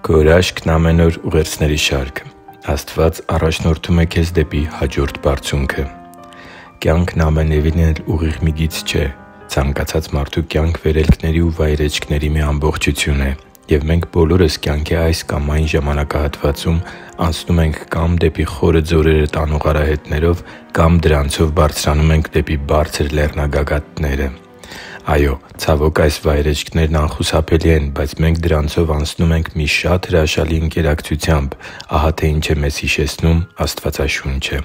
Քո հրաշքն ամեն օր ուղերձների շարք։ Աստված առաջնորդում է քեզ դեպի հաջորդ բարձունքը։ Կյանքն ամենևին էլ ուղիղ մի գիծ չէ։ Ցանկացած մարդու կյանք վերելքների ու վայրէջքների մի ամբողջություն է, և մենք բոլորս կյանքի այս կամ այն ժամանակահատվածում անցնում ենք կամ դեպի խորը ձորերը տանող արահետներով, կամ դրանցով բարձրանում ենք դեպի բարձր լեռնագագաթները։ Այո, ցավոք, այս վայրէջքներն անխուսափելի են, բայց մենք դրանցով անցնում ենք մի շատ հրաշալի ընկերակցությամբ։ Ահա թե ինչ է մեզ հիշեցնում Աստվածաշունչը։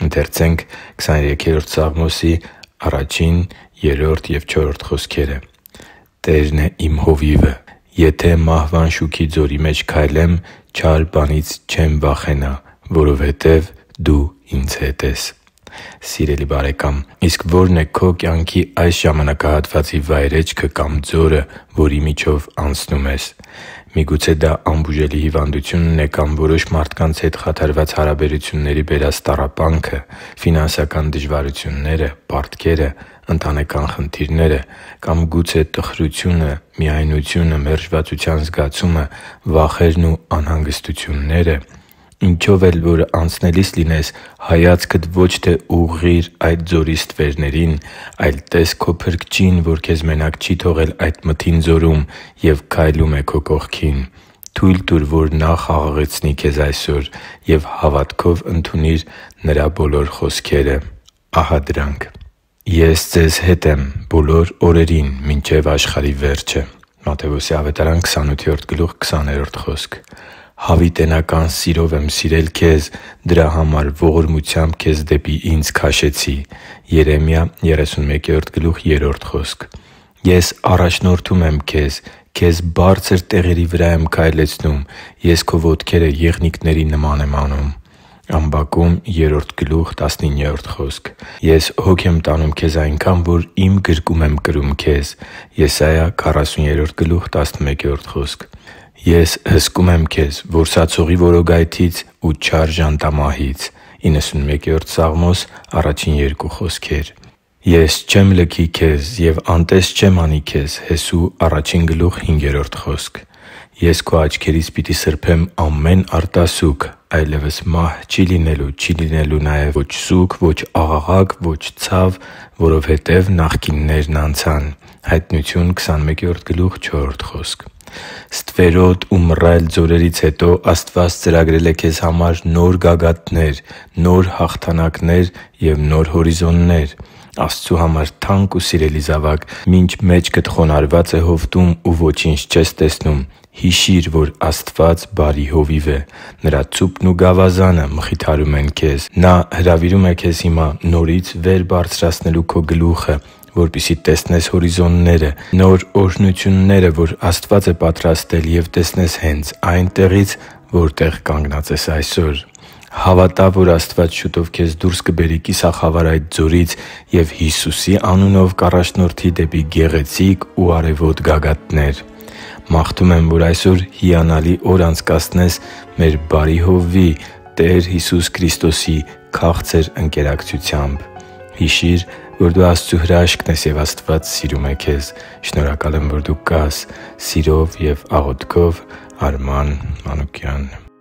23-րդ Սաղմոս 1, 3 և 4 խոսքերը. «Տերն է իմ հովիվը, եթե մահվան շուքի ձորի մեջ քայլեմ, չար բանից չեմ վախենա, որովհետև Դու ինձ հետ ես»։ Սիրելի՛ բարեկամ, իսկ ո՞րն է քո կյանքի այս ժամանակահատվածի վայրէջքը կամ ձորը, որի միջով անցնում ես։ Միգուցե դա անբուժելի հիվանդությունն է կամ որոշ մարդկանց հետ խաթարված հարաբերությունների բերած տառապանքը, ֆինանսական դժվարությունները, պարտքերը, ընտանեկան խնդիրները, կամ գուցե տխրությունը, միայնությունը, մերժվածության զգացումը, վախերն ու անհանգստությունները։ Ինչով էլ որ անցնելիս լինես, հայացքդ ոչ թե ուղղի՛ր այդ ձորի ստվերներին, այլ տես քո Փրկչին, որ քեզ մենակ չի թողել այդ մթին ձորում և քայլում է քո կողքին։ Թույլ տուր, որ Նա խաղաղեցնի քեզ այսօր, և հավատքով ընդունի՛ր Նրա բոլոր խոսքերը։ Ահա դրանք. «Ես ձեզ հետ եմ բոլոր օրերին մինչև աշխարհի վերջը» (Մատթեոս 28:20)։ «Հավիտենական սիրով եմ սիրել քեզ, դրա համար ողորմությամբ քեզ դեպի Ինձ քաշեցի» (Երեմիա 31:3)։ «Ես առաջնորդում եմ քեզ, քեզ բարձր տեղերի վրա եմ քայլեցնում, ես քո ոտքերը եղնիկների նման եմ անում» (Ամբակում 3:19)։ «Ես հոգ եմ տանում քեզ այնքան, որ Իմ գրկում եմ կրում քեզ» (Եսայիա 40:11)։ «Ես հսկում եմ քեզ որսացողի որոգայթից ու չար ժանտամահից» (91 Սաղմոս 1-2 խոսքեր)։ «Ես չեմ լքի քեզ և անտես չեմ անի քեզ» (Հեսու 1:5 խոսք)։ «Ես քո աչքերից պիտի սրբեմ ամեն արտասուք, այլևս մահ չի լինելու նաև ոչ սուգ, ոչ աղաղակ, ոչ ցավ, որովհետև նախկիններն անցան» (Հայտնություն 21:4 խոսք)։ Ստվերոտ ու մռայլ ձորերից հետո Աստված ծրագրել է քեզ համար նոր գագաթներ, նոր հաղթանակներ և նոր հորիզոններ։ Աստծու համար թանկ ու սիրելի՛ զավակ, մինչ մեջքդ խոնարհված է հովտում ու ոչինչ չես տեսնում, հիշի՛ր, որ Աստված բարի հովիվ է։ Նրա ցուպն ու գավազանը մխիթարում են քեզ։ Նա հրավիրում է քեզ հիմա նորից վեր բարձրացնելու քո գլուխը, որպեսզի տեսնես հորիզոնները, նոր օրհնությունները, որ Աստված է պատրաստել, և տեսնես հենց այն տեղից, որտեղ կանգնած ես այսօր։ Հավատա՛, որ Աստված շուտով քեզ դուրս կբերի կիսախավար այդ ձորից և Հիսուսի անունով կառաջնորդի դեպի գեղեցիկ ու արևոտ գագաթներ։ Մաղթում եմ, որ այսօր հիանալի օր անցկացնես մեր բարի Հովվի՝ Տեր Հիսուս Քրիստոսի քաղցր ընկերակցությամբ։ Հիշի՛ր, որ դու Աստծո հրաշքն ես, և Աստված սիրում է քեզ։ Շնորհակալ եմ, որ դու կա՛ս։ Սիրով և աղոթքով, Արման Մանուկյան։